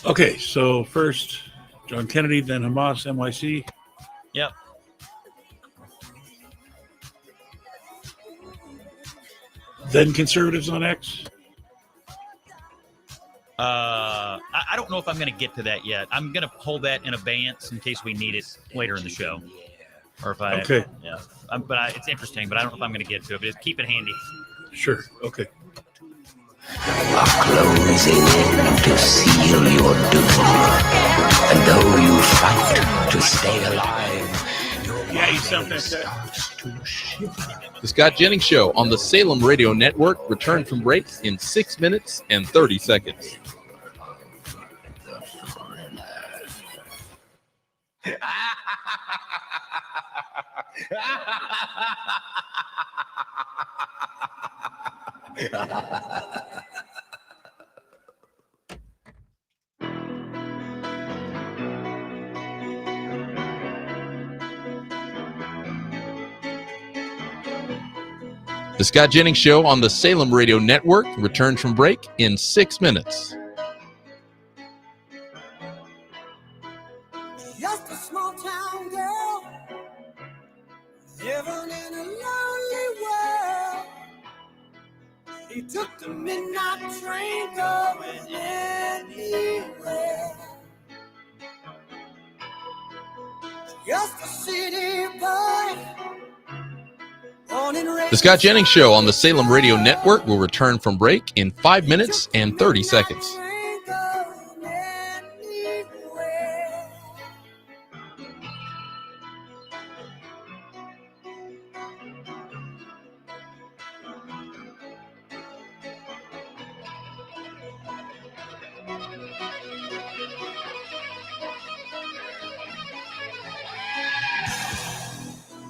Okay, so first John Kennedy, then Hamas, NYC, Yep. then conservatives on X. I don't know if I'm going to get to that yet. I'm going to hold that in abeyance in case we need it later in the show. Or if I, Okay. yeah. It's interesting, but I don't know if I'm going to get to it. But just keep it handy. Sure. Okay. Are closing in to seal your doom. And though you fight to stay alive, Yeah, you sound fantastic. starts to shiver. The Scott Jennings Show on the Salem Radio Network returned from break in 6 minutes and 30 seconds. The Scott Jennings Show on the Salem Radio Network returns from break in 6 minutes. Just a small town girl living in a lonely world. She took the midnight train going anywhere. Just a city boy. The Scott Jennings Show on the Salem Radio Network will return from break in 5 minutes and 30 seconds.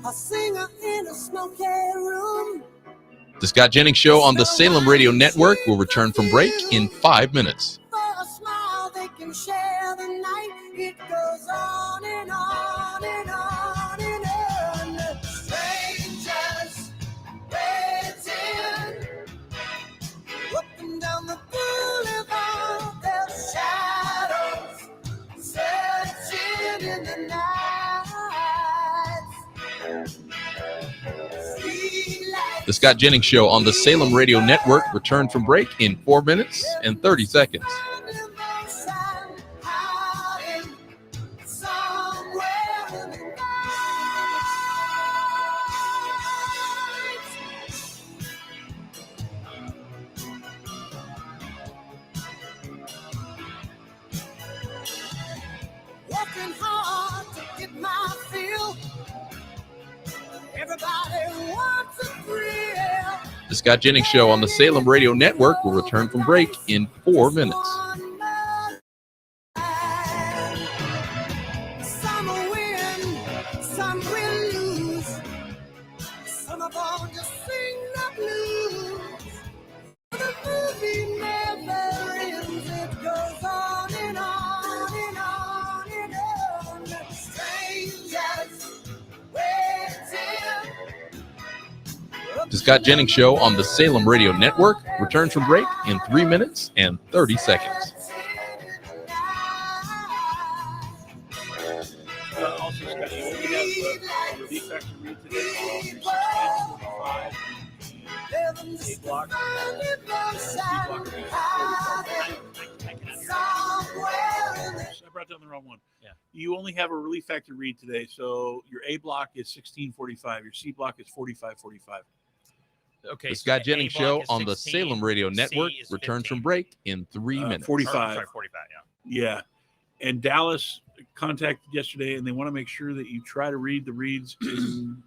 A singer in a smoky room. The Scott Jennings Show on the Salem Radio Network will return from break in 5 minutes. For a smile, they can share the night. It goes on and on and on and on. Strangers waiting up and down the boulevard. Their shadows searching in the night. The Scott Jennings Show on the Salem Radio Network returns from break in 4 minutes and 30 seconds. Working hard to get my fill. Everybody wants a thrill. The Scott Jennings Show on the Salem Radio Network will return from break in 4 minutes. Some will win, some will lose. Some are born to sing the blues. The movie never ends. It goes on and on and on and on. Strangers waiting. The Scott Jennings Show on the Salem Radio Network returns from break in 3 minutes and 30 seconds. Also, Scott, we have a relief factor read today. 1645. A block. I brought down the wrong one. Yeah. You only have a relief factor read today, so your A block is 1645. Your C block is 4545. Okay. The so Scott A Jennings block Show is on the 16, Salem Radio C Network is returns 15. from break in 3 minutes. 45. Sorry, 45, yeah. Yeah. And Dallas contacted yesterday, and they want to make sure that you try to read the reads in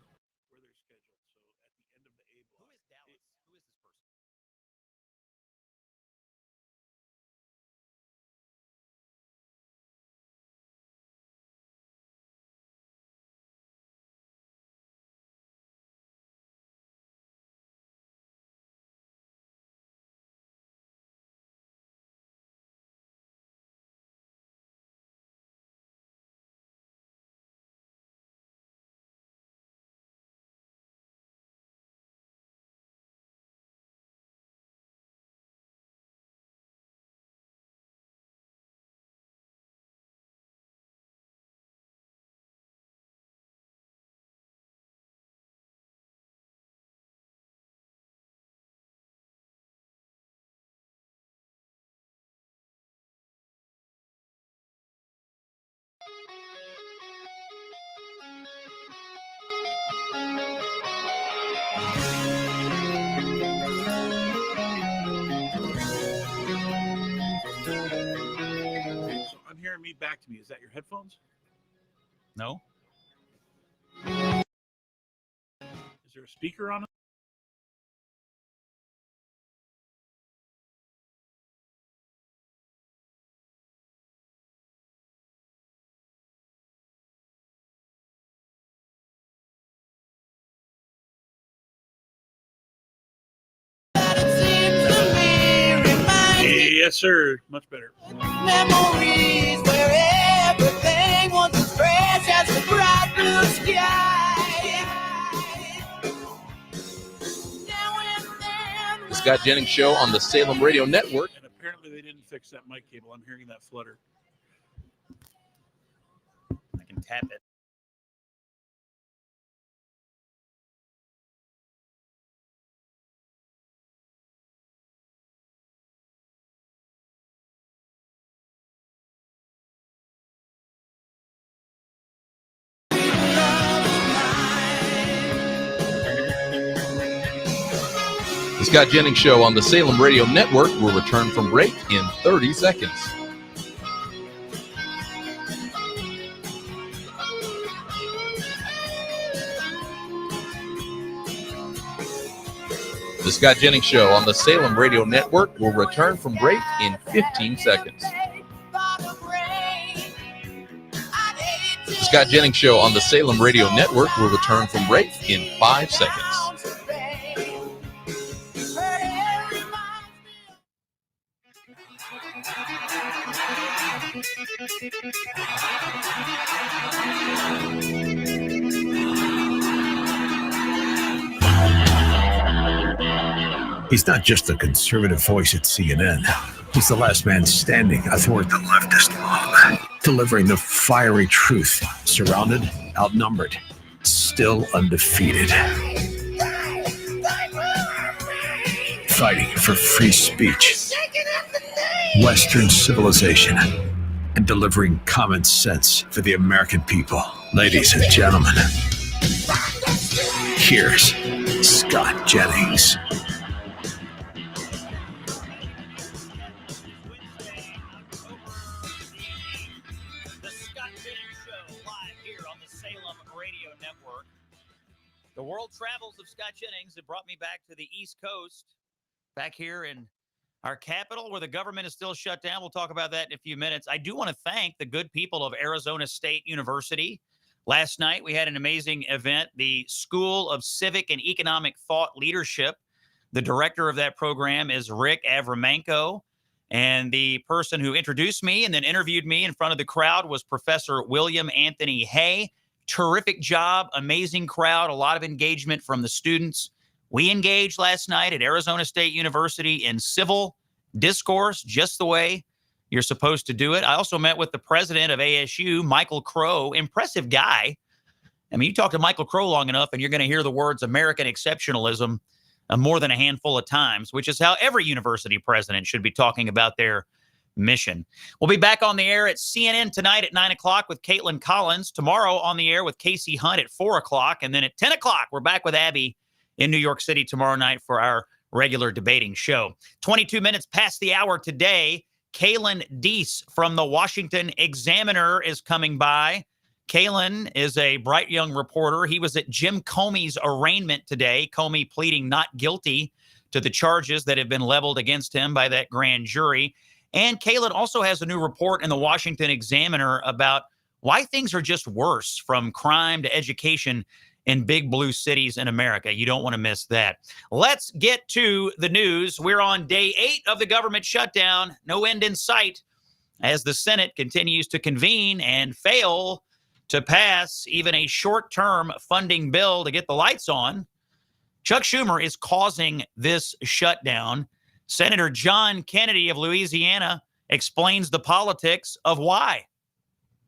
So I'm hearing me back to me. Is that your headphones? No? Is there a speaker on it? Yes, sir. Much better. Memories where everything was as fresh as the bright blue sky. Now and then The Scott Jennings Show on the Salem Radio Network. And apparently they didn't fix that mic cable. I'm hearing that flutter. I can tap it. The Scott Jennings Show on the Salem Radio Network will return from break in 30 seconds. The Scott Jennings Show on the Salem Radio Network will return from break in 15 seconds. The Scott Jennings Show on the Salem Radio Network will return from break in 5 seconds. He's not just a conservative voice at CNN. He's the last man standing athwart the leftist mob, delivering the fiery truth, surrounded, outnumbered, still undefeated. Fighting for free speech, Western civilization, and delivering common sense for the American people. Ladies and gentlemen, here's Scott Jennings. The world travels of Scott Jennings have brought me back to the East Coast, back here in our capital where the government is still shut down. We'll talk about that in a few minutes. I do want to thank the good people of Arizona State University. Last night, we had an amazing event, the School of Civic and Economic Thought Leadership. The director of that program is Rick Avramanko, and the person who introduced me and then interviewed me in front of the crowd was Professor William Anthony Hay. Terrific job, amazing crowd, a lot of engagement from the students. We engaged last night at Arizona State University in civil discourse, just the way you're supposed to do it. I also met with the president of ASU, Michael Crow, impressive guy. I mean, you talk to Michael Crow long enough and you're going to hear the words American exceptionalism more than a handful of times, which is how every university president should be talking about their mission. We'll be back on the air at CNN tonight at 9 o'clock with Caitlin Collins. Tomorrow on the air with Casey Hunt at 4 o'clock. And then at 10 o'clock, we're back with Abby in New York City tomorrow night for our regular debating show. 22 minutes past the hour today, Kalen Deese from the Washington Examiner is coming by. Kalen is a bright young reporter. He was at Jim Comey's arraignment today, Comey pleading not guilty to the charges that have been leveled against him by that grand jury. And Kalen also has a new report in the Washington Examiner about why things are just worse, from crime to education in big blue cities in America. You don't want to miss that. Let's get to the news. We're on day 8 of the government shutdown. No end in sight as the Senate continues to convene and fail to pass even a short-term funding bill to get the lights on. Chuck Schumer is causing this shutdown. Senator John Kennedy of Louisiana explains the politics of why.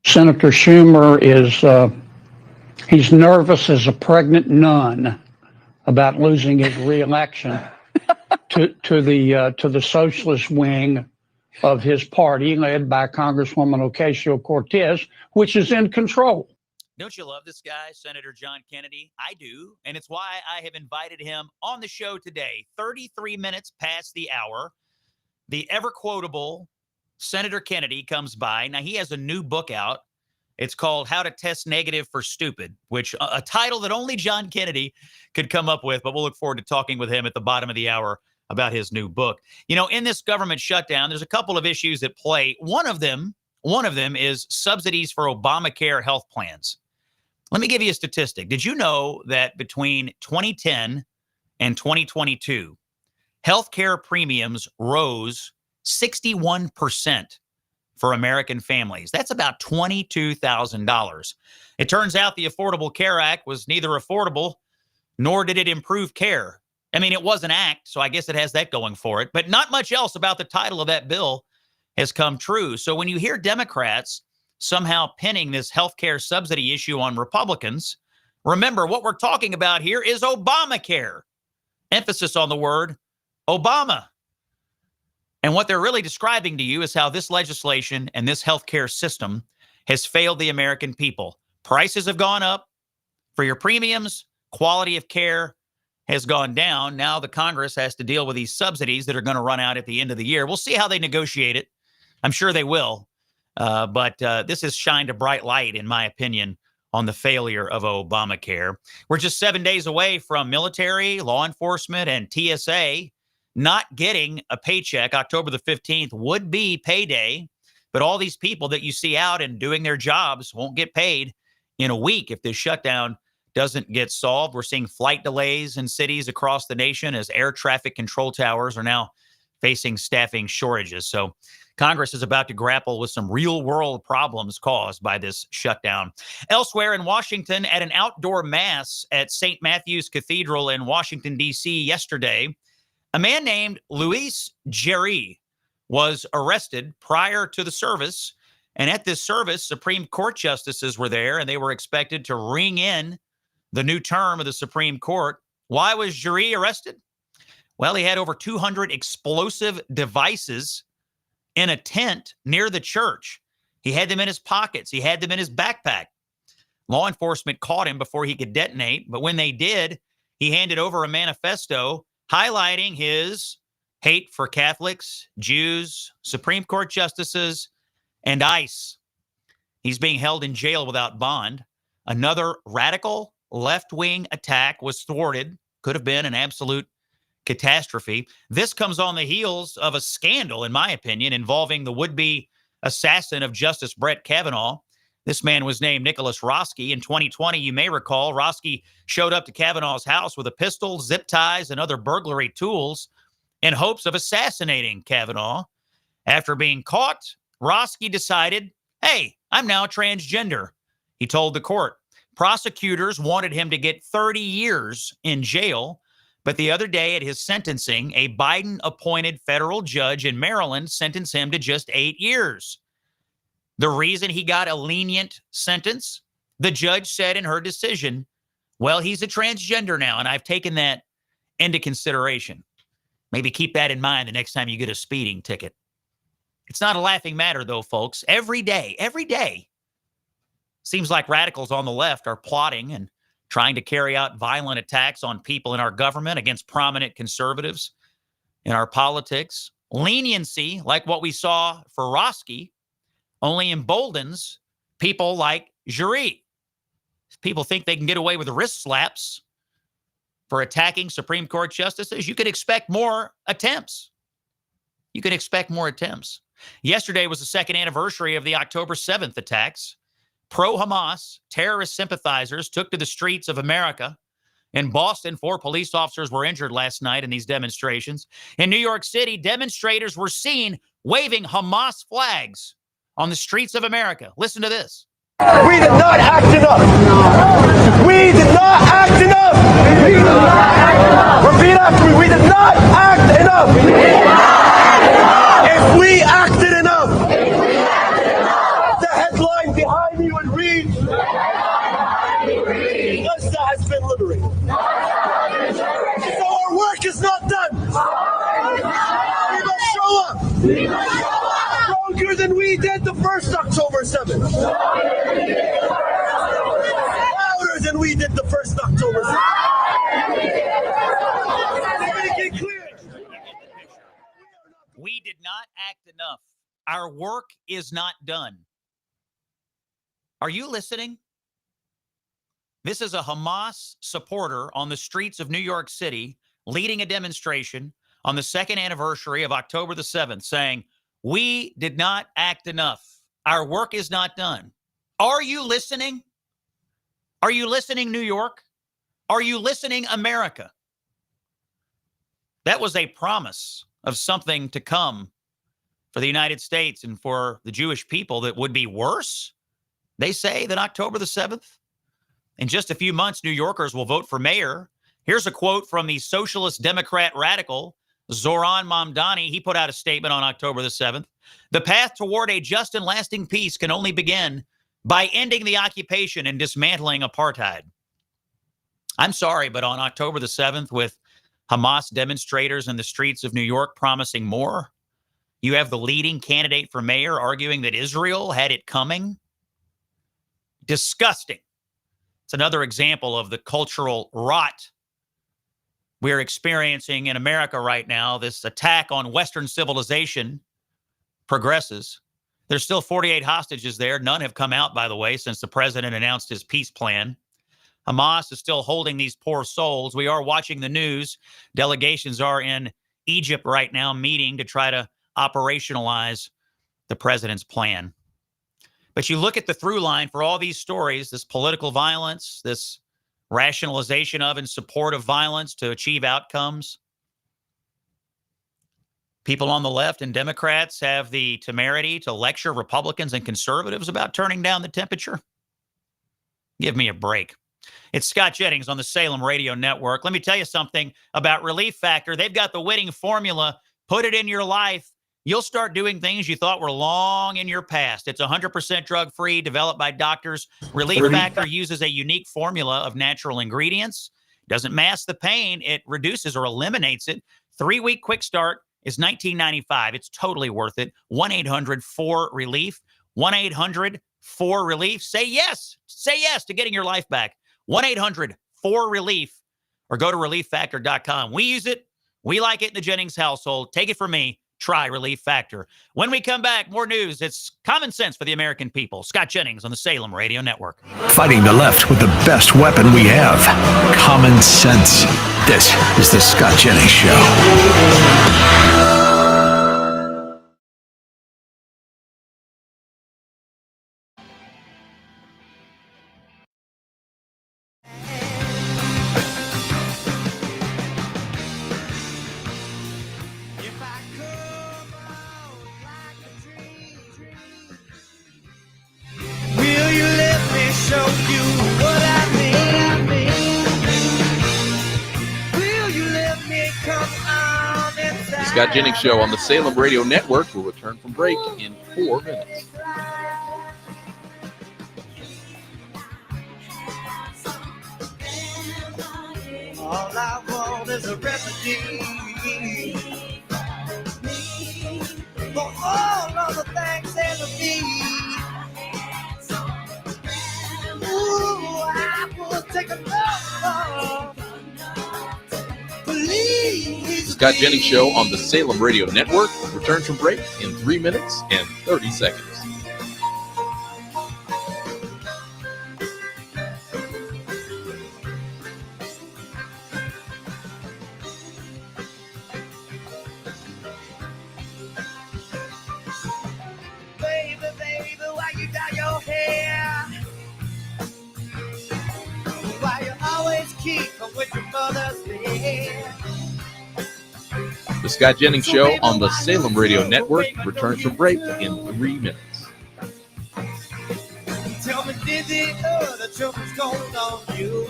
Senator Schumer he's nervous as a pregnant nun about losing his reelection to the socialist wing of his party, led by Congresswoman Ocasio-Cortez, which is in control. Don't you love this guy, Senator John Kennedy? I do, and it's why I have invited him on the show today. 33 minutes past the hour. The ever-quotable Senator Kennedy comes by. Now, he has a new book out. It's called How to Test Negative for Stupid, which a title that only John Kennedy could come up with, but we'll look forward to talking with him at the bottom of the hour about his new book. You know, in this government shutdown, there's a couple of issues at play. One of them is subsidies for Obamacare health plans. Let me give you a statistic. Did you know that between 2010 and 2022, healthcare premiums rose 61% for American families? That's about $22,000. It turns out the Affordable Care Act was neither affordable nor did it improve care. I mean, it was an act, so I guess it has that going for it. But not much else about the title of that bill has come true. So when you hear Democrats somehow pinning this healthcare subsidy issue on Republicans, remember what we're talking about here is Obamacare. Emphasis on the word Obama. And what they're really describing to you is how this legislation and this healthcare system has failed the American people. Prices have gone up for your premiums. Quality of care has gone down. Now the Congress has to deal with these subsidies that are going to run out at the end of the year. We'll see how they negotiate it. I'm sure they will. But this has shined a bright light, in my opinion, on the failure of Obamacare. We're just 7 days away from military, law enforcement, and TSA not getting a paycheck. October the 15th would be payday, but all these people that you see out and doing their jobs won't get paid in a week if this shutdown doesn't get solved. We're seeing flight delays in cities across the nation as air traffic control towers are now facing staffing shortages. So Congress is about to grapple with some real-world problems caused by this shutdown. Elsewhere in Washington, at an outdoor mass at St. Matthew's Cathedral in Washington, D.C. yesterday, a man named Luis Jerry was arrested prior to the service. And at this service, Supreme Court justices were there, and they were expected to ring in the new term of the Supreme Court. Why was Jerry arrested? Well, he had over 200 explosive devices in a tent near the church. He had them in his pockets. He had them in his backpack. Law enforcement caught him before he could detonate, but when they did, he handed over a manifesto highlighting his hate for Catholics, Jews, Supreme Court justices, and ICE. He's being held in jail without bond. Another radical left-wing attack was thwarted. Could have been an absolute catastrophe. This comes on the heels of a scandal, in my opinion, involving the would-be assassin of Justice Brett Kavanaugh. This man was named Nicholas Roski. In 2020, you may recall, Roski showed up to Kavanaugh's house with a pistol, zip ties, and other burglary tools in hopes of assassinating Kavanaugh. After being caught, Roski decided, hey, I'm now transgender. He told the court. Prosecutors wanted him to get 30 years in jail, but the other day at his sentencing, a Biden-appointed federal judge in Maryland sentenced him to just 8 years. The reason he got a lenient sentence, the judge said in her decision, well, he's a transgender now, and I've taken that into consideration. Maybe keep that in mind the next time you get a speeding ticket. It's not a laughing matter, though, folks. Every day, seems like radicals on the left are plotting and trying to carry out violent attacks on people in our government, against prominent conservatives in our politics. Leniency, like what we saw for Roski, only emboldens people like Jury. People think they can get away with wrist slaps for attacking Supreme Court justices. You could expect more attempts. Yesterday was the second anniversary of the October 7th attacks. Pro-Hamas terrorist sympathizers took to the streets of America. In Boston, 4 police officers were injured last night in these demonstrations. In New York City, demonstrators were seen waving Hamas flags on the streets of America. Listen to this. We did not act enough. We did not act enough. We did not act enough. Repeat after me. We did not act enough. We did not act enough. If we acted enough. The headline behind you would read, Gaza has been liberated. So our work is not done. We must show up. than we did the first October 7th. Louder than we did the first October 7th. Make it clear. We did not act enough. Our work is not done. Are you listening? This is a Hamas supporter on the streets of New York City leading a demonstration on the second anniversary of October the 7th saying, we did not act enough. Our work is not done. Are you listening? Are you listening, New York? Are you listening, America? That was a promise of something to come for the United States and for the Jewish people that would be worse, they say, than October the 7th. In just a few months, New Yorkers will vote for mayor. Here's a quote from the socialist Democrat radical, Zoran Mamdani. He put out a statement on October the 7th. The path toward a just and lasting peace can only begin by ending the occupation and dismantling apartheid. I'm sorry, but on October the 7th, with Hamas demonstrators in the streets of New York promising more, you have the leading candidate for mayor arguing that Israel had it coming. Disgusting. It's another example of the cultural rot we're experiencing in America right now. This attack on Western civilization progresses. There's still 48 hostages there. None have come out, by the way, since the president announced his peace plan. Hamas is still holding these poor souls. We are watching the news. Delegations are in Egypt right now meeting to try to operationalize the president's plan. But you look at the through line for all these stories, this political violence, this rationalization of and support of violence to achieve outcomes. People on the left and Democrats have the temerity to lecture Republicans and conservatives about turning down the temperature. Give me a break. It's Scott Jennings on the Salem Radio Network. Let me tell you something about Relief Factor. They've got the winning formula. Put it in your life. You'll start doing things you thought were long in your past. It's 100% drug-free, developed by doctors. Relief Factor uses a unique formula of natural ingredients. Doesn't mask the pain. It reduces or eliminates it. 3-week quick start is $19.95. It's totally worth it. 1-800-4-RELIEF. 1-800-4-RELIEF. Say yes. Say yes to getting your life back. 1-800-4-RELIEF. Or go to relieffactor.com. We use it. We like it in the Jennings household. Take it from me. Try Relief Factor. When we come back, more news. It's common sense for the American people. Scott Jennings on the Salem Radio Network. Fighting the left with the best weapon we have, common sense. This is the Scott Jennings Show. Scott Jennings Show on the Salem Radio Network will return from break in 4 minutes. All I want is a remedy for all of the things that are me. Ooh, I will take a look. Scott Jennings Show on the Salem Radio Network returns from break in 3 minutes and 30 seconds. Baby, why you dye your hair? Why you always keep with your mother's hair? The Scott Jennings Show on the Salem Radio Network returns from break in 3 minutes. Tell me, did the other children's going on you?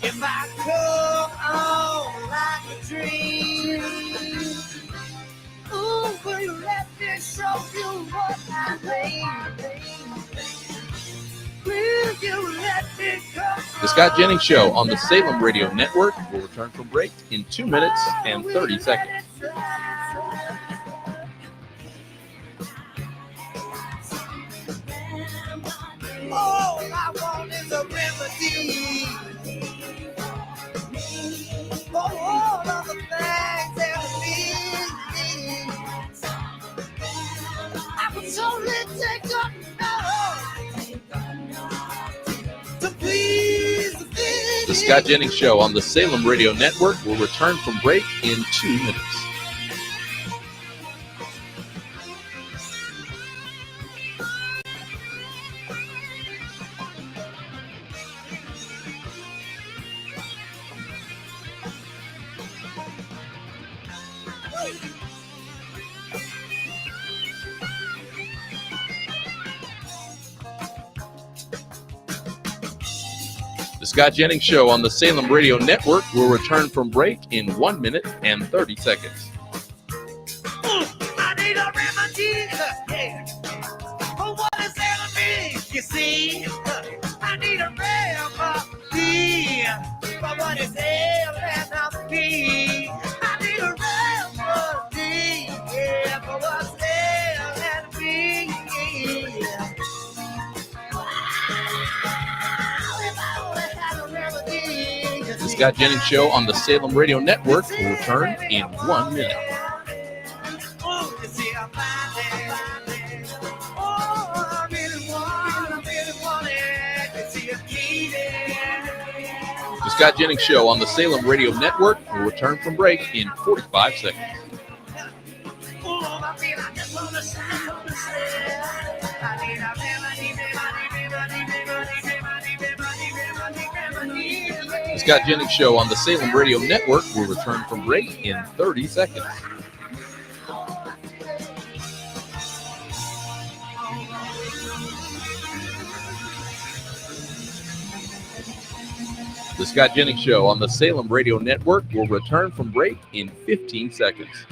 If I come on like a dream, ooh, will you let me show you what I mean? Will you let me come? The Scott Jennings Show on the Salem Radio Network will return from break in 2 minutes and 30 seconds. All I want is a remedy for all of the things that I would totally take up to please the The Scott Jennings Show on the Salem Radio Network will return from break in 2 minutes. The Scott Jennings Show on the Salem Radio Network will return from break in 1 minute and 30 seconds. I need a remedy, yeah, for what is ailing me. You see, I need a remedy for what is ailing me. I need a remedy, yeah, for what's ailing me. If I only had a remedy, The Scott Jennings Show on the Salem Radio Network will return in 1 minute. The Scott Jennings Show on the Salem Radio Network will return from break in 45 seconds. The Scott Jennings Show on the Salem Radio Network will return from break in 30 seconds. The Scott Jennings Show on the Salem Radio Network will return from break in 15 seconds.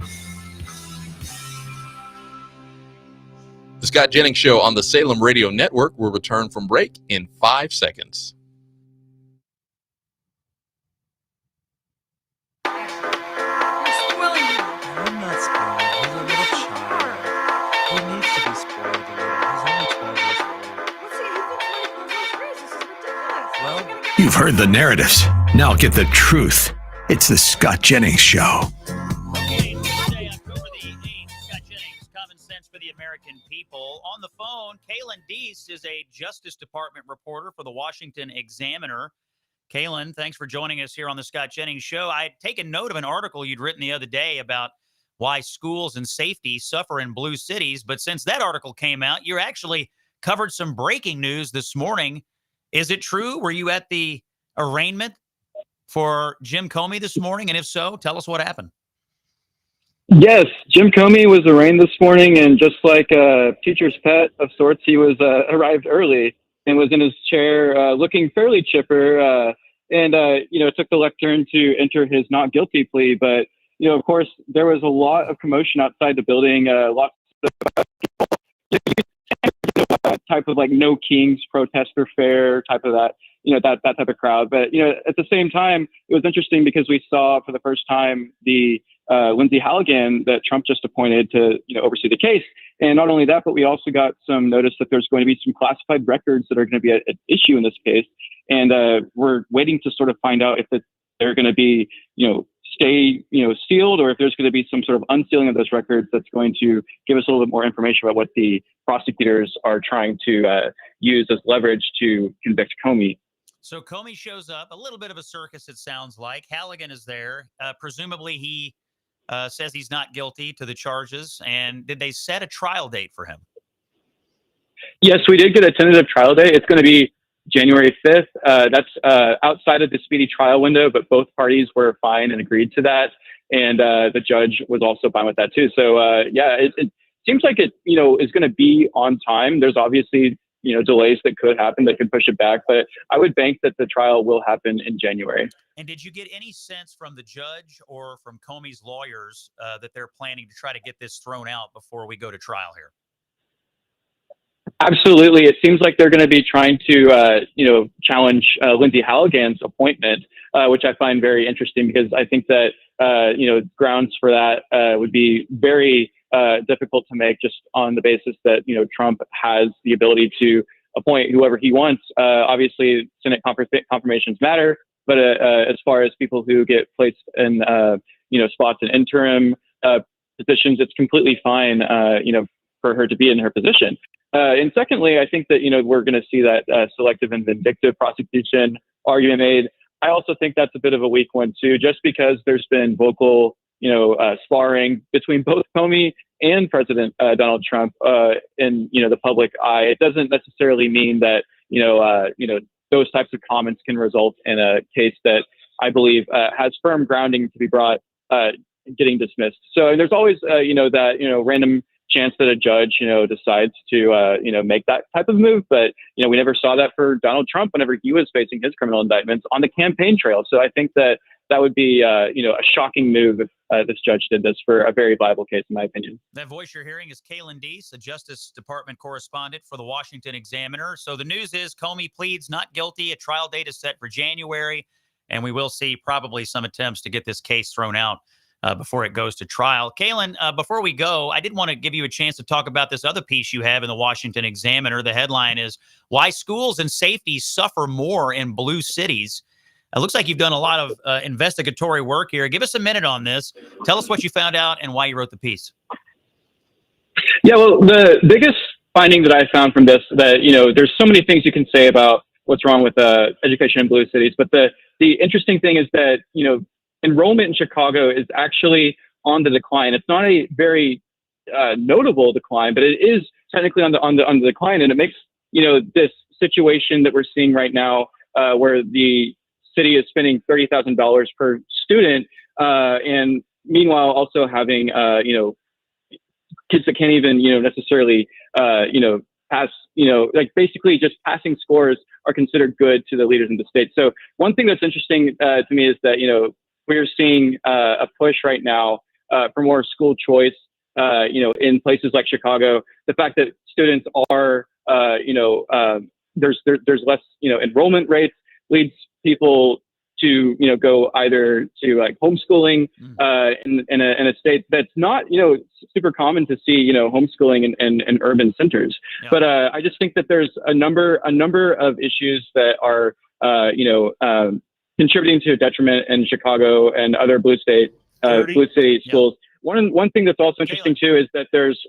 The Scott Jennings Show on the Salem Radio Network will return from break in 5 seconds. I'm not spoiled. He's a little child. He needs to be spoiled a little. He's only 12 years old. Well, You've heard the narratives. Now get the truth. It's the Scott Jennings Show. Okay, Tuesday, October the 8th, Scott Jennings, Common Sense for the American People. On the phone, Kaylin Deese is a Justice Department reporter for the Washington Examiner. Kaylin, thanks for joining us here on the Scott Jennings Show. I had taken note of an article you'd written the other day about why schools and safety suffer in blue cities, but since that article came out, you actually covered some breaking news this morning. Is it true? Were you at the arraignment for Jim Comey this morning? And if so, tell us what happened. Yes, Jim Comey was arraigned this morning, and just like a teacher's pet of sorts, he was arrived early and was in his chair, looking fairly chipper, and took the lectern to enter his not guilty plea. But of course, there was a lot of commotion outside the building. Lots of type of like no kings protester fair type of that that type of crowd. But at the same time, it was interesting because we saw for the first time the Lindsey Halligan that Trump just appointed to oversee the case. And not only that, but we also got some notice that there's going to be some classified records that are going to be an issue in this case. And we're waiting to sort of find out if they're going to be stay sealed, or if there's going to be some sort of unsealing of those records that's going to give us a little bit more information about what the prosecutors are trying to use as leverage to convict Comey. So Comey shows up, a little bit of a circus, it sounds like. Halligan is there. Presumably he says he's not guilty to the charges. And did they set a trial date for him? Yes, we did get a tentative trial date. It's going to be January 5th. That's outside of the speedy trial window, but both parties were fine and agreed to that. And the judge was also fine with that too. So it seems like it is going to be on time. There's obviously delays that could happen that could push it back, but I would bank that the trial will happen in January. And did you get any sense from the judge or from Comey's lawyers that they're planning to try to get this thrown out before we go to trial here? Absolutely. It seems like they're going to be trying to, challenge Lindsay Halligan's appointment, which I find very interesting because I think that, grounds for that would be very difficult to make just on the basis that, Trump has the ability to appoint whoever he wants. Obviously, Senate confirmations matter, but as far as people who get placed in, spots in interim positions, it's completely fine, for her to be in her position. And secondly, I think that, we're going to see that selective and vindictive prosecution argument made. I also think that's a bit of a weak one too, just because there's been vocal, sparring between both Comey and President Donald Trump in, the public eye. It doesn't necessarily mean that, those types of comments can result in a case that I believe has firm grounding to be brought, getting dismissed. So there's always, that, random chance that a judge, decides to, make that type of move. But, we never saw that for Donald Trump whenever he was facing his criminal indictments on the campaign trail. So I think that that would be, a shocking move if this judge did this for a very viable case, in my opinion. That voice you're hearing is Kaylin Deese, a Justice Department correspondent for the Washington Examiner. So the news is Comey pleads not guilty. A trial date is set for January, and we will see probably some attempts to get this case thrown out before it goes to trial. Kaylin, before we go, I did want to give you a chance to talk about this other piece you have in the Washington Examiner. The headline is Why Schools and Safety Suffer More in Blue Cities. It looks like you've done a lot of investigatory work here. Give us a minute on this. Tell us what you found out and why you wrote the piece. Yeah, well, the biggest finding that I found from this, that, there's so many things you can say about what's wrong with education in blue cities. But the interesting thing is that, enrollment in Chicago is actually on the decline. It's not a very notable decline, but it is technically on the decline. And it makes, this situation that we're seeing right now, where the city is spending $30,000 per student, and meanwhile also having, kids that can't even, necessarily, pass, basically just passing scores are considered good to the leaders in the state. So one thing that's interesting to me is that, we're seeing a push right now for more school choice, in places like Chicago. The fact that students are, there's less, enrollment rates leads people to, go either to like homeschooling in a state that's not, super common to see, homeschooling in urban centers. Yeah. But I just think that there's a number of issues that are, contributing to a detriment in Chicago and other blue city schools. Yeah. One thing that's also interesting too is that there's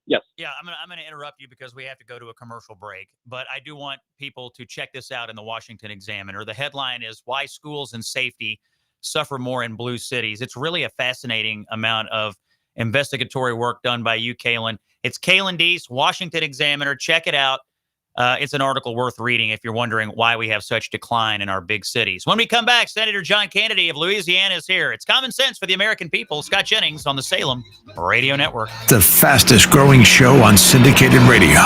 yes. Yeah, I'm gonna interrupt you because we have to go to a commercial break. But I do want people to check this out in the Washington Examiner. The headline is Why Schools and Safety Suffer More in Blue Cities. It's really a fascinating amount of investigatory work done by you, Kaylin. It's Kaylin Deese, Washington Examiner. Check it out. It's an article worth reading if you're wondering why we have such decline in our big cities. When we come back, Senator John Kennedy of Louisiana is here. It's Common Sense for the American People. Scott Jennings on the Salem Radio Network. The fastest growing show on syndicated radio.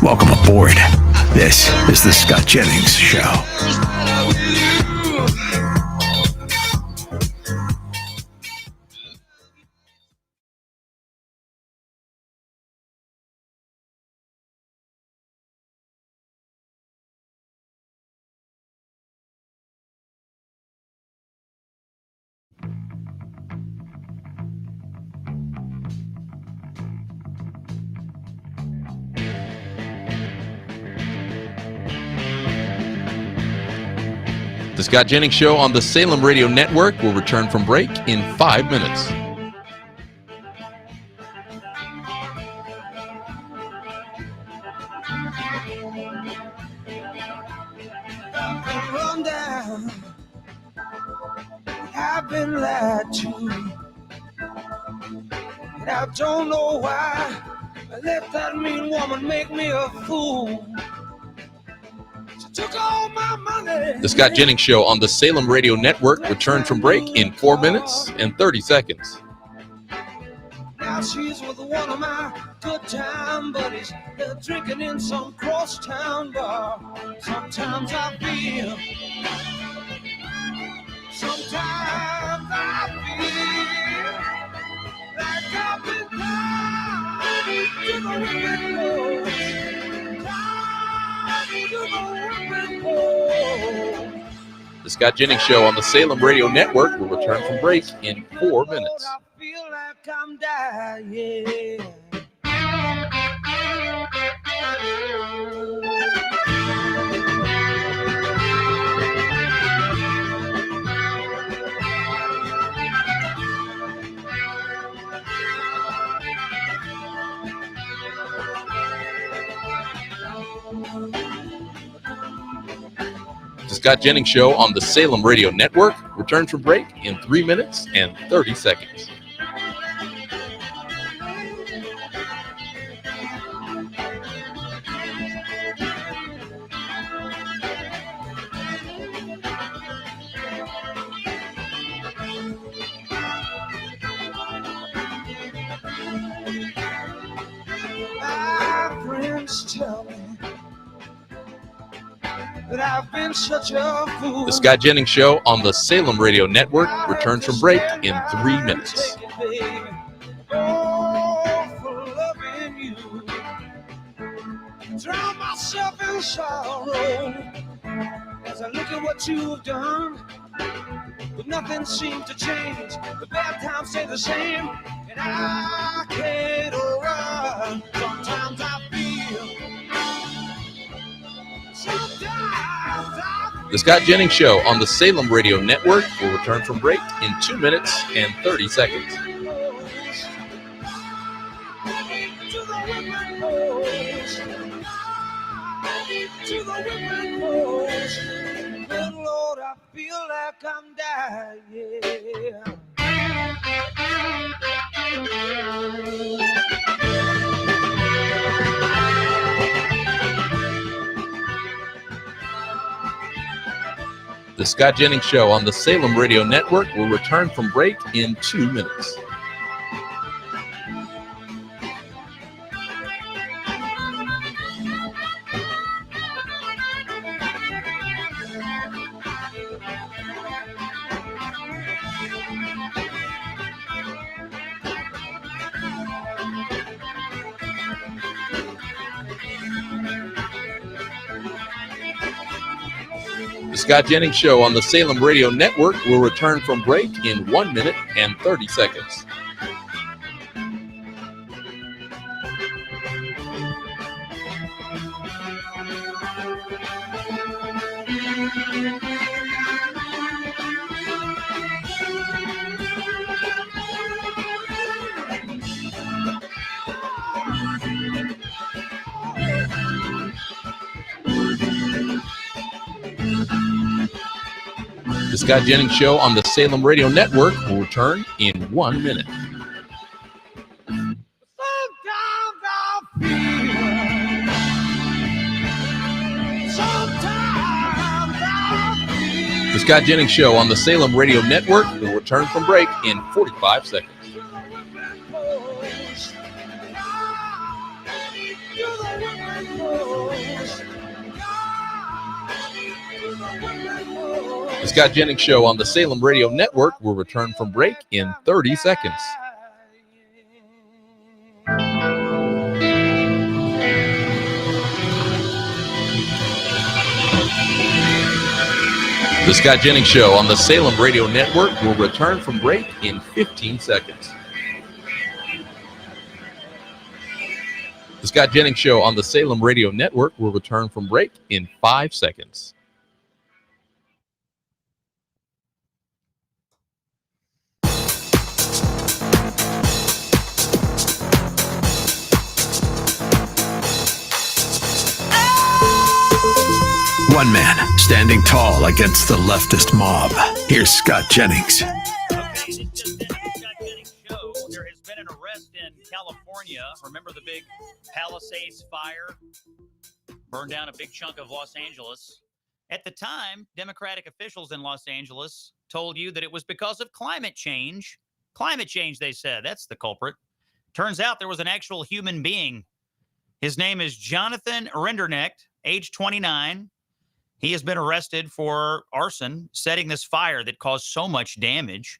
Welcome aboard. This is the Scott Jennings Show. The Scott Jennings Show on the Salem Radio Network will return from break in 5 minutes. Run down. I've been lied to, and I don't know why I let that mean woman make me a fool. Took all my money. The Scott Jennings Show on the Salem Radio Network returned from break in 4 minutes and 30 seconds. Now she's with one of my good time buddies. They're drinking in some crosstown bar. Sometimes I feel like I've been blind to the windows. The Scott Jennings Show on the Salem Radio Network will return from break in 4 minutes. I feel like I'm dying. The Scott Jennings Show on the Salem Radio Network returns from break in 3 minutes and 30 seconds. My friends tell me that I've been such a fool. The Scott Jennings Show on the Salem Radio Network returns from break in 3 minutes. Oh, for loving you. Drown myself in sorrow as I look at what you've done. But nothing seems to change. The bad times stay the same, and I can't run. Sometimes I feel. Sometimes I feel. The Scott Jennings Show on the Salem Radio Network will return from break in 2 minutes and 30 seconds. To the whipping post. Good Lord, I feel like I'm dying. The Scott Jennings Show on the Salem Radio Network will return from break in 2 minutes. The Scott Jennings Show on the Salem Radio Network will return from break in 1 minute and 30 seconds. The Scott Jennings Show on the Salem Radio Network will return in 1 minute. The Scott Jennings Show on the Salem Radio Network will return from break in 45 seconds. The Scott Jennings Show on the Salem Radio Network will return from break in 30 seconds. The Scott Jennings Show on the Salem Radio Network will return from break in 15 seconds. The Scott Jennings Show on the Salem Radio Network will return from break in 5 seconds. One man standing tall against the leftist mob. Here's Scott Jennings. Okay, this just in, Scott Jennings Show. There has been an arrest in California. Remember the big Palisades fire? Burned down a big chunk of Los Angeles. At the time, Democratic officials in Los Angeles told you that it was because of climate change. Climate change, they said. That's the culprit. Turns out there was an actual human being. His name is Jonathan Rinderknecht, age 29. He has been arrested for arson, setting this fire that caused so much damage.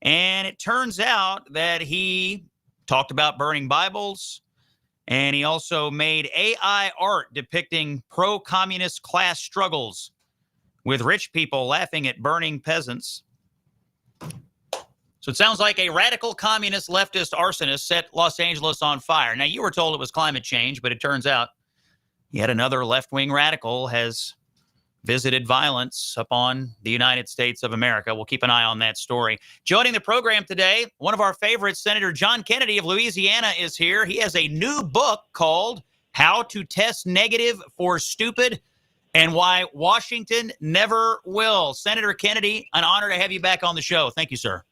And it turns out that he talked about burning Bibles. And he also made AI art depicting pro-communist class struggles with rich people laughing at burning peasants. So it sounds like a radical communist leftist arsonist set Los Angeles on fire. Now, you were told it was climate change, but it turns out yet another left-wing radical has visited violence upon the United States of America. We'll keep an eye on that story. Joining the program today, one of our favorites, Senator John Kennedy of Louisiana, is here. He has a new book called How to Test Negative for Stupid and Why Washington Never Will. Senator Kennedy, an honor to have you back on the show. Thank you, sir.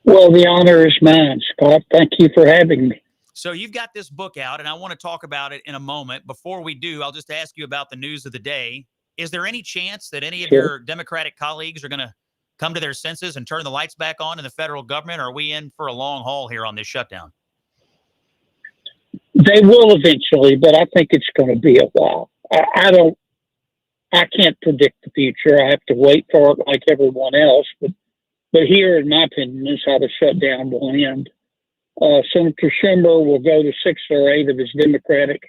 Well, the honor is mine, Scott. Thank you for having me. So you've got this book out, and I want to talk about it in a moment. Before we do, I'll just ask you about the news of the day. Is there any chance that any of your Democratic colleagues are going to come to their senses and turn the lights back on in the federal government, or are we in for a long haul here on this shutdown? They will eventually, but I think it's going to be a while. I can't predict the future. I have to wait for it like everyone else. But here, in my opinion, is how the shutdown will end. Senator Schumer will go to 6 or 8 of his Democratic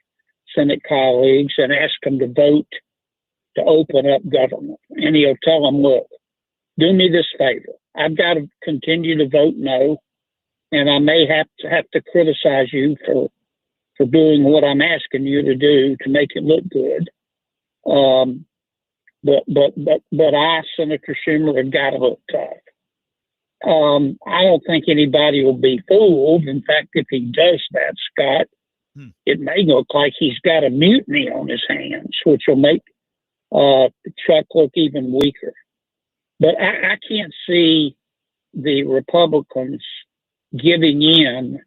Senate colleagues and ask them to vote to open up government. And he'll tell them, look, do me this favor. I've got to continue to vote no, and I may have to criticize you for doing what I'm asking you to do to make it look good. But I, Senator Schumer, have got to look tough. I don't think anybody will be fooled. In fact, if he does that, Scott, it may look like he's got a mutiny on his hands, which will make Chuck look even weaker. But I can't see the Republicans giving in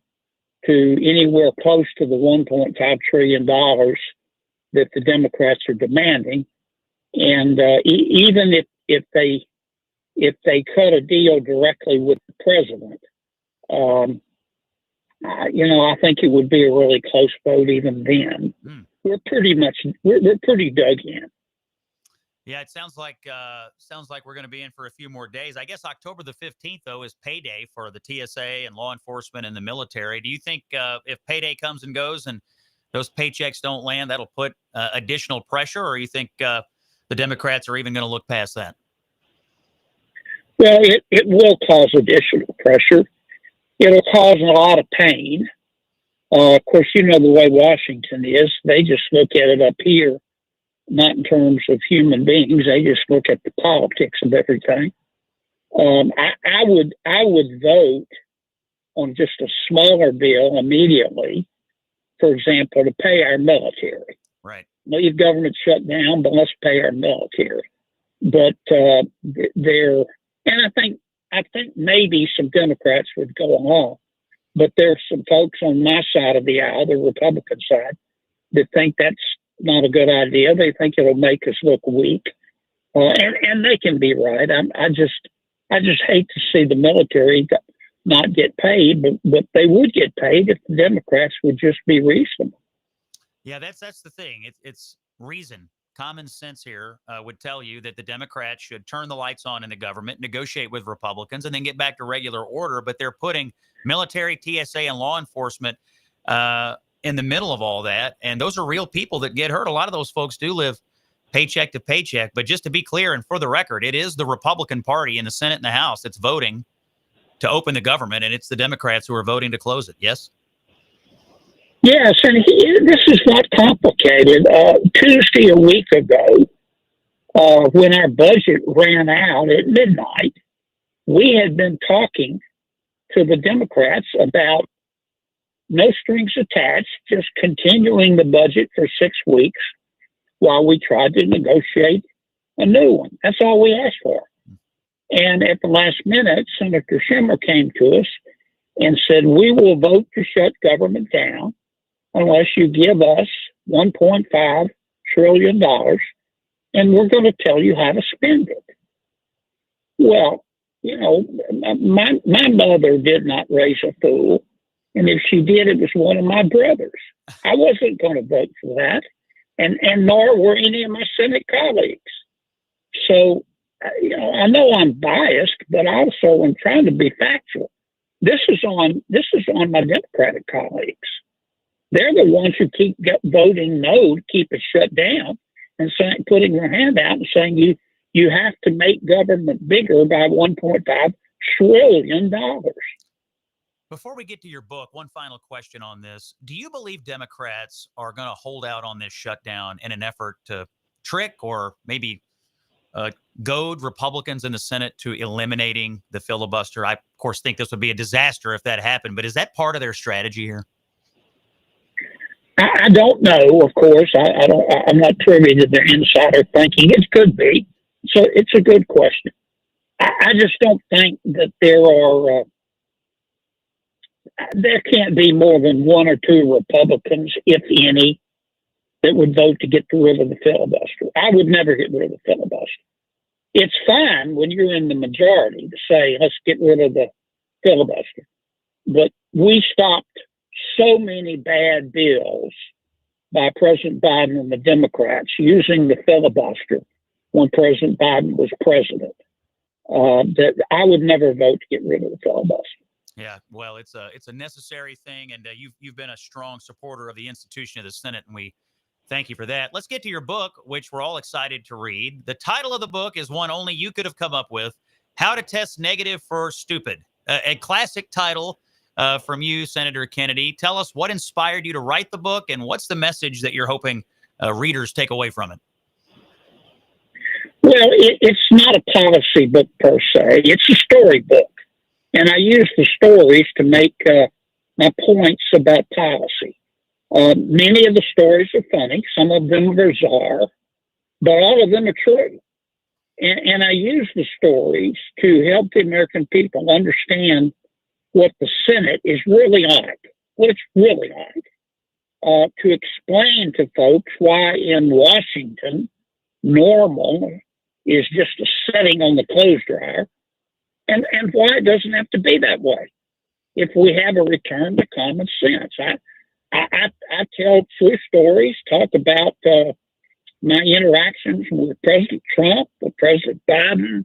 to anywhere close to the $1.5 trillion that the Democrats are demanding. And even if they cut a deal directly with the president, I think it would be a really close vote even then. We're pretty dug in. Yeah, it sounds like we're going to be in for a few more days. I guess October the 15th, though, is payday for the TSA and law enforcement and the military. Do you think if payday comes and goes and those paychecks don't land, that'll put additional pressure, or you think the Democrats are even going to look past that? Well, it will cause additional pressure. It'll cause a lot of pain. Of course, you know the way Washington is. They just look at it up here, not in terms of human beings. They just look at the politics of everything. I would vote on just a smaller bill immediately, for example, to pay our military. Right. Leave government shut down, but let's pay our military. But and I think maybe some Democrats would go along, but there's some folks on my side of the aisle, the Republican side, that think that's not a good idea. They think it'll make us look weak, and they can be right. I just hate to see the military not get paid, but they would get paid if the Democrats would just be reasonable. Yeah, that's the thing. It's reason. Common sense here would tell you that the Democrats should turn the lights on in the government, negotiate with Republicans, and then get back to regular order. But they're putting military, TSA, and law enforcement in the middle of all that. And those are real people that get hurt. A lot of those folks do live paycheck to paycheck. But just to be clear and for the record, it is the Republican Party in the Senate and the House that's voting to open the government, and it's the Democrats who are voting to close it. Yes? Yes, and this is not complicated. Tuesday a week ago, when our budget ran out at midnight, we had been talking to the Democrats about no strings attached, just continuing the budget for 6 weeks while we tried to negotiate a new one. That's all we asked for. And at the last minute, Senator Schumer came to us and said, we will vote to shut government down unless you give us $1.5 trillion, and we're going to tell you how to spend it. Well, my mother did not raise a fool, and if she did, it was one of my brothers. I wasn't going to vote for that, and nor were any of my Senate colleagues. So, I know I'm biased, but also I'm trying to be factual. This is on my Democratic colleagues. They're the ones who keep voting no to keep it shut down and putting their hand out and saying you have to make government bigger by $1.5 trillion. Before we get to your book, one final question on this. Do you believe Democrats are going to hold out on this shutdown in an effort to trick or maybe goad Republicans in the Senate to eliminating the filibuster? I, of course, think this would be a disaster if that happened, but is that part of their strategy here? I don't know, of course. I'm not privy to their insider thinking. It could be. So it's a good question. I just don't think that there can't be more than one or two Republicans, if any, that would vote to get rid of the filibuster. I would never get rid of the filibuster. It's fine when you're in the majority to say, let's get rid of the filibuster. But we stopped so many bad bills by President Biden and the Democrats using the filibuster when President Biden was president, that I would never vote to get rid of the filibuster. Yeah, well, it's a necessary thing, and you've been a strong supporter of the institution of the Senate, and we thank you for that. Let's get to your book, which we're all excited to read. The title of the book is one only you could have come up with: How to Test Negative for Stupid. A classic title from you, Senator Kennedy. Tell us what inspired you to write the book, and what's the message that you're hoping readers take away from it? Well, it's not a policy book per se. It's a story book. And I use the stories to make my points about policy. Many of the stories are funny. Some of them are bizarre. But all of them are true. And I use the stories to help the American people understand what the Senate is really like, what it's really like, to explain to folks why in Washington, normal is just a setting on the clothes dryer, and why it doesn't have to be that way if we have a return to common sense. I tell true stories, talk about my interactions with President Trump, with President Biden,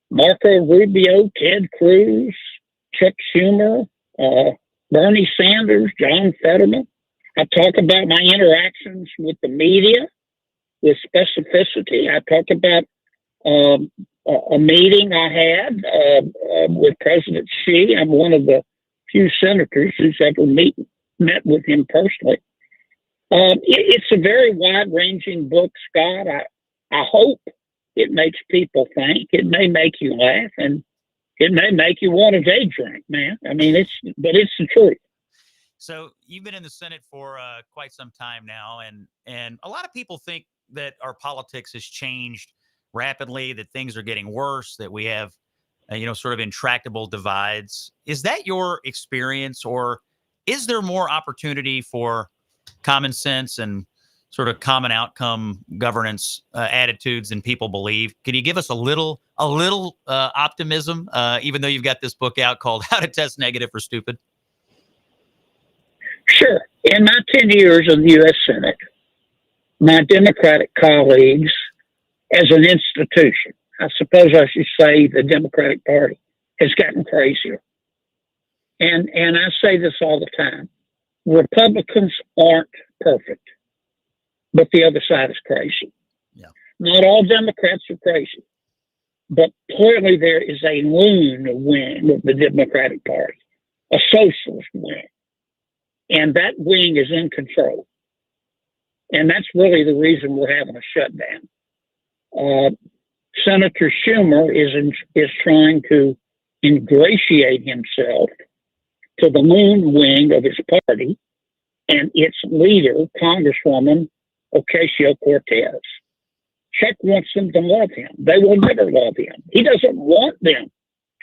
Marco Rubio, Ted Cruz, Chuck Schumer, Bernie Sanders, John Fetterman. I talk about my interactions with the media with specificity. I talk about a meeting I had with President Xi. I'm one of the few senators who's ever met with him personally. It's a very wide-ranging book, Scott. I hope it makes people think. It may make you laugh, and it may make you want a day drink, man. I mean, it's the truth. So you've been in the Senate for quite some time now, and a lot of people think that our politics has changed rapidly, that things are getting worse, that we have, sort of intractable divides. Is that your experience, or is there more opportunity for common sense and sort of common outcome governance attitudes than people believe? Can you give us a little optimism, even though you've got this book out called How to Test Negative for Stupid? Sure. In my 10 years in the U.S. Senate, my Democratic colleagues, as an institution, I suppose I should say the Democratic Party, has gotten crazier. And I say this all the time. Republicans aren't perfect, but the other side is crazy. Yeah. Not all Democrats are crazy, but clearly there is a loon wing of the Democratic Party, a socialist wing. And that wing is in control. And that's really the reason we're having a shutdown. Senator Schumer is trying to ingratiate himself to the loon wing of his party and its leader, Congresswoman Ocasio-Cortez. Chuck wants them to love him. They will never love him. He doesn't want them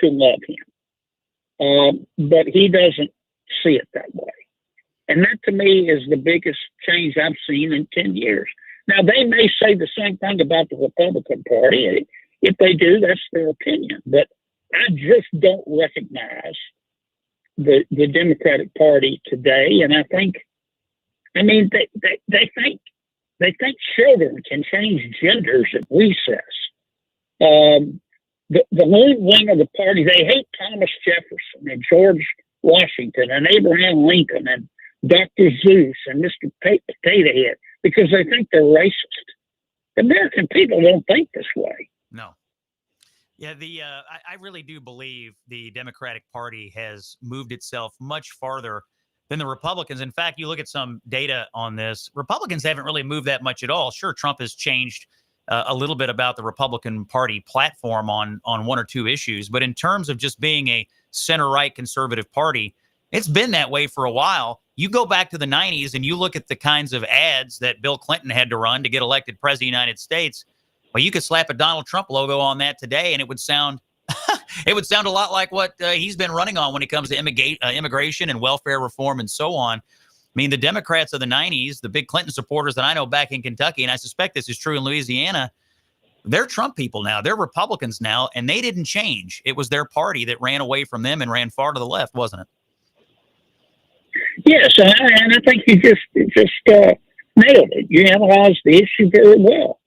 to love him. But he doesn't see it that way. And that to me is the biggest change I've seen in 10 years. Now, they may say the same thing about the Republican Party. If they do, that's their opinion. But I just don't recognize the Democratic Party today. And I think, they think children can change genders at recess. The loon wing of the party, they hate Thomas Jefferson and George Washington and Abraham Lincoln and Dr. Zeus and Mr. Potato Head because they think they're racist. The American people don't think this way. No. Yeah, I really do believe the Democratic Party has moved itself much farther than the Republicans. In fact, you look at some data on this, Republicans haven't really moved that much at all. Sure, Trump has changed a little bit about the Republican Party platform on one or two issues, but in terms of just being a center-right conservative party, it's been that way for a while. You go back to the 90s and you look at the kinds of ads that Bill Clinton had to run to get elected president of the United States. Well, you could slap a Donald Trump logo on that today, and it would sound a lot like what he's been running on when it comes to immigration and welfare reform and so on. I mean, the Democrats of the 90s, the big Clinton supporters that I know back in Kentucky, and I suspect this is true in Louisiana, they're Trump people now. They're Republicans now, and they didn't change. It was their party that ran away from them and ran far to the left, wasn't it? Yes, and I think you just nailed it. You analyzed the issue very well,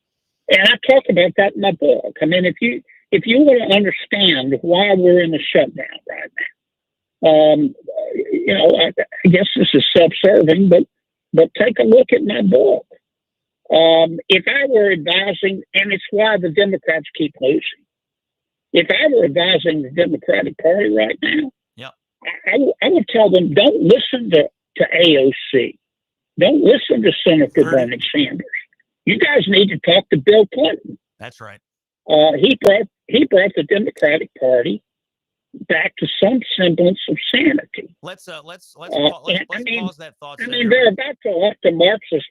and I talk about that in my book. I mean, if you want to understand why we're in the shutdown right now, I guess this is self-serving, but take a look at my book. If I were advising, and it's why the Democrats keep losing. If I were advising the Democratic Party right now, I would tell them, don't listen to AOC. Don't listen to Senator Bernie Sanders. You guys need to talk to Bill Clinton. That's right. He brought the Democratic Party back to some semblance of sanity. Let's pause that thought. I mean, they're about to elect a Marxist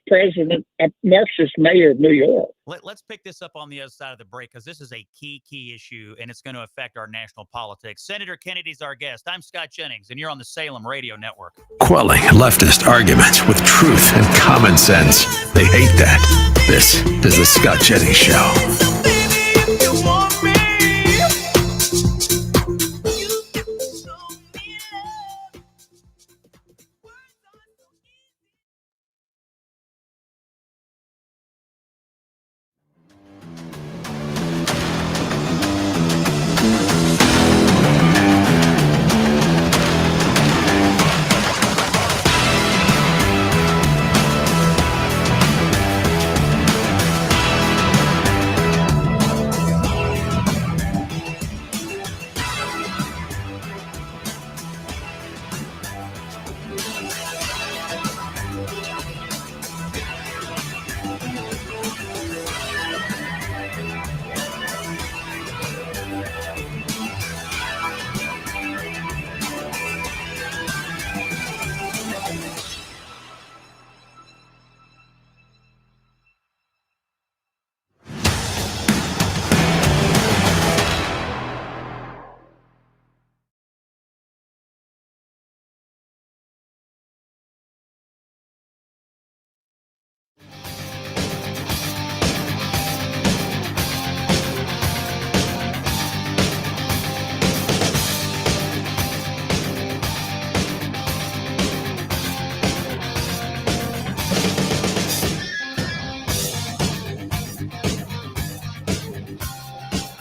mayor of New York. Let's pick this up on the other side of the break because this is a key issue and it's going to affect our national politics. Senator Kennedy's our guest. I'm Scott Jennings, and you're on the Salem Radio Network. Quelling leftist arguments with truth and common sense. They hate that. This is the Scott Jennings Show.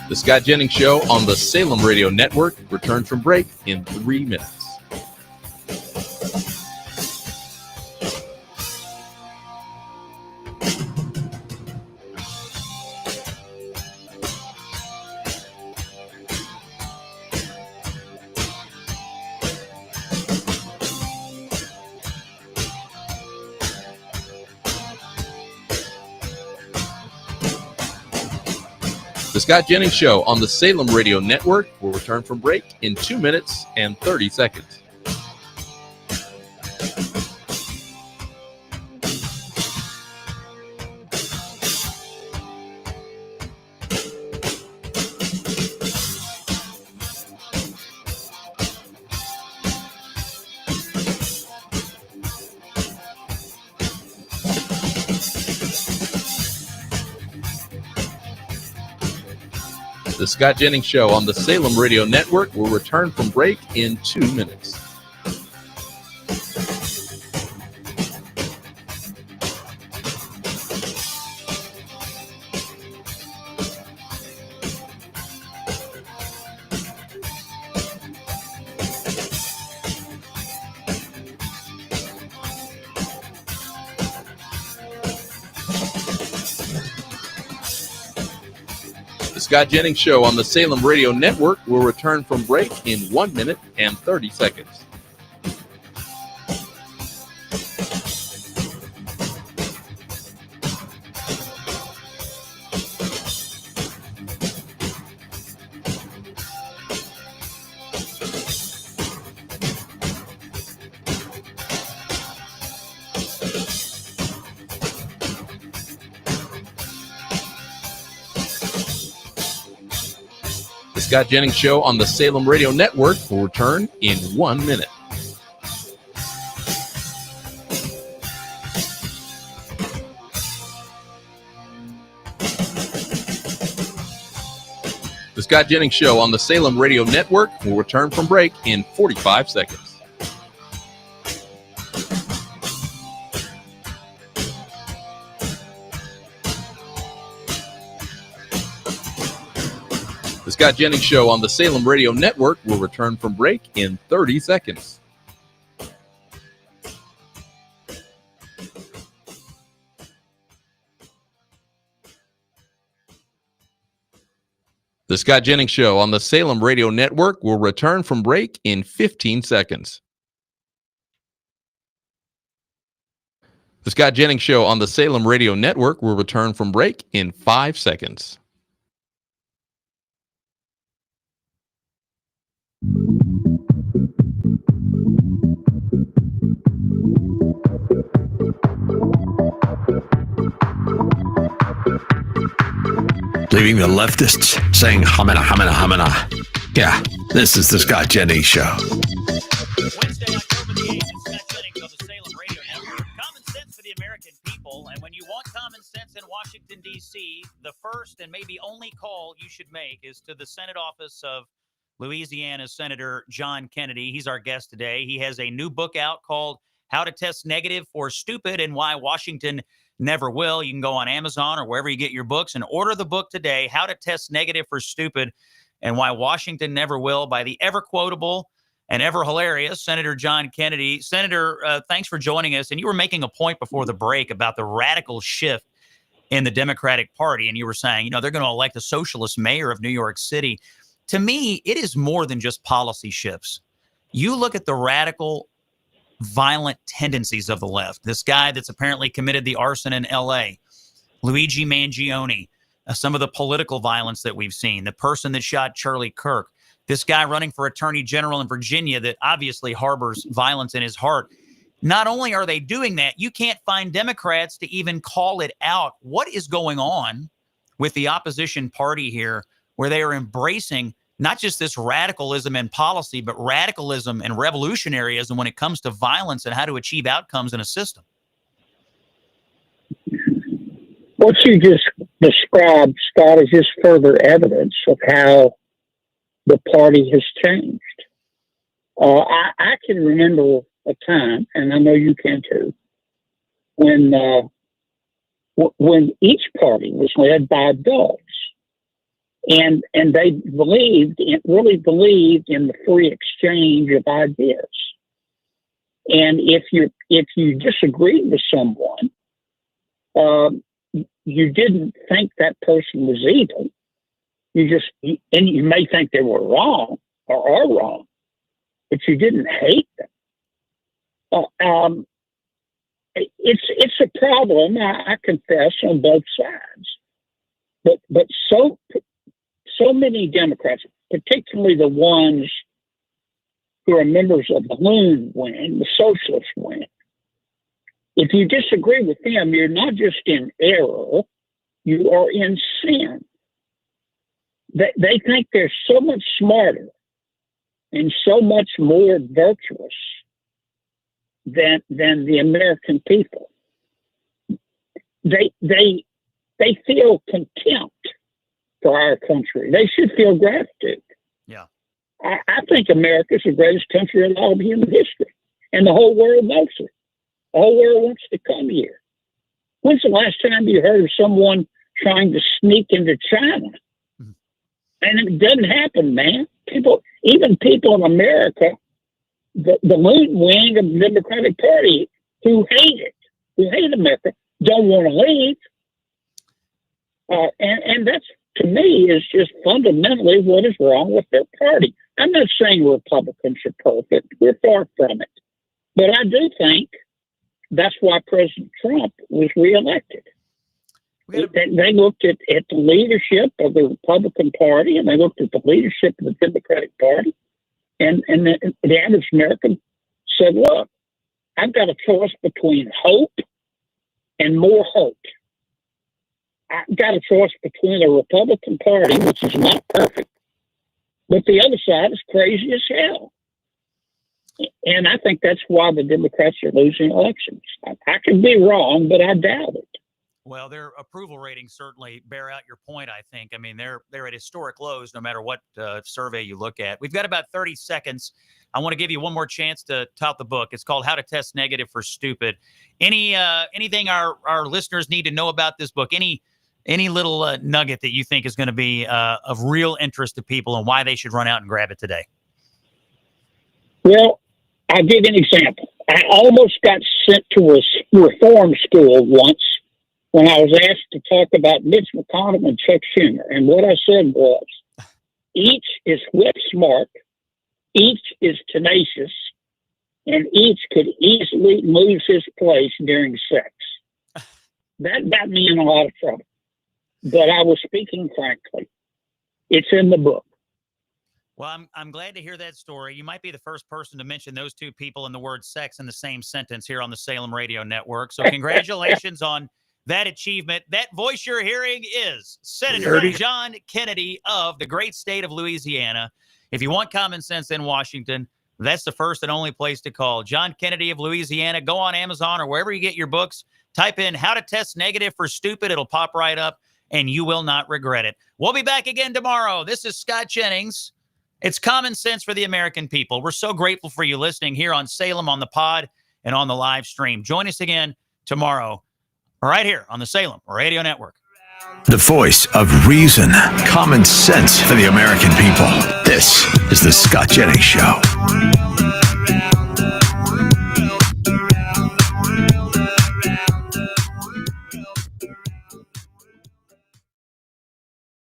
The Scott Jennings Show on the Salem Radio Network returns from break in 3 minutes. The Scott Jennings Show on the Salem Radio Network will return from break in 2 minutes and 30 seconds. The Scott Jennings Show on the Salem Radio Network will return from break in 2 minutes. Scott Jennings Show on the Salem Radio Network will return from break in 1 minute and 30 seconds. The Scott Jennings Show on the Salem Radio Network will return in 1 minute. The Scott Jennings Show on the Salem Radio Network will return from break in 45 seconds. The Scott Jennings Show on the Salem Radio Network will return from break in 30 seconds. The Scott Jennings Show on the Salem Radio Network will return from break in 15 seconds. The Scott Jennings Show on the Salem Radio Network will return from break in 5 seconds. Leaving the leftists saying hamina, hamina, hamina. Yeah, this is the Scott Jennings Show. Wednesday, October the 8th, it's Scott Jennings on the Salem Radio Network. Common sense for the American people. And when you want common sense in Washington, D.C., the first and maybe only call you should make is to the Senate office of Louisiana Senator John Kennedy. He's our guest today. He has a new book out called How to Test Negative for Stupid and Why Washington Never Will. You can go on Amazon or wherever you get your books and order the book today, How to Test Negative for Stupid and Why Washington Never Will, by the ever quotable and ever hilarious Senator John Kennedy. Senator, thanks for joining us. And you were making a point before the break about the radical shift in the Democratic Party. And you were saying, they're going to elect a socialist mayor of New York City. To me, it is more than just policy shifts. You look at the radical, violent tendencies of the left. This guy that's apparently committed the arson in L.A., Luigi Mangione, some of the political violence that we've seen, the person that shot Charlie Kirk, this guy running for attorney general in Virginia that obviously harbors violence in his heart. Not only are they doing that, you can't find Democrats to even call it out. What is going on with the opposition party here, where they are embracing not just this radicalism in policy, but radicalism and revolutionaryism when it comes to violence and how to achieve outcomes in a system? What you just described, Scott, is just further evidence of how the party has changed. I can remember a time, and I know you can too, when each party was led by adults. And they really believed in the free exchange of ideas. And if you disagreed with someone, you didn't think that person was evil. And you may think they were wrong or are wrong, but you didn't hate them. It's a problem, I confess, on both sides. But so many Democrats, particularly the ones who are members of the Loon wing, the socialist wing, if you disagree with them, you're not just in error, you are in sin. They think they're so much smarter and so much more virtuous than the American people. They feel contempt for our country. They should feel gratitude. Yeah. I think America is the greatest country in all of human history, and the whole world knows it. The whole world wants to come here. When's the last time you heard of someone trying to sneak into China? Mm-hmm. And it doesn't happen, man. Even people in America, the Loon wing of the Democratic Party, who hate America, don't want to leave. And to me, is just fundamentally what is wrong with their party. I'm not saying Republicans are perfect. We're far from it. But I do think that's why President Trump was reelected. They looked at the leadership of the Republican Party, and they looked at the leadership of the Democratic Party, and the average American said, look, I've got a choice between hope and more hope. I've got a choice between a Republican Party, which is not perfect, but the other side is crazy as hell. And I think that's why the Democrats are losing elections. I could be wrong, but I doubt it. Well, their approval ratings certainly bear out your point, I think. I mean, they're at historic lows no matter what survey you look at. We've got about 30 seconds. I want to give you one more chance to tout the book. It's called How to Test Negative for Stupid. Anything our listeners need to know about this book? Any little nugget that you think is going to be of real interest to people and why they should run out and grab it today? Well, I'll give you an example. I almost got sent to a reform school once when I was asked to talk about Mitch McConnell and Chuck Schumer. And what I said was, each is whip smart, each is tenacious, and each could easily lose his place during sex. That got me in a lot of trouble. But I was speaking frankly. It's in the book. Well, I'm glad to hear that story. You might be the first person to mention those two people and the word sex in the same sentence here on the Salem Radio Network. So congratulations on that achievement. That voice you're hearing is Senator John Kennedy of the great state of Louisiana. If you want common sense in Washington, that's the first and only place to call. John Kennedy of Louisiana. Go on Amazon or wherever you get your books. Type in How to Test Negative for Stupid. It'll pop right up, and you will not regret it. We'll be back again tomorrow. This is Scott Jennings. It's common sense for the American people. We're so grateful for you listening here on Salem on the pod and on the live stream. Join us again tomorrow right here on the Salem Radio Network. The voice of reason, common sense for the American people. This is the Scott Jennings Show.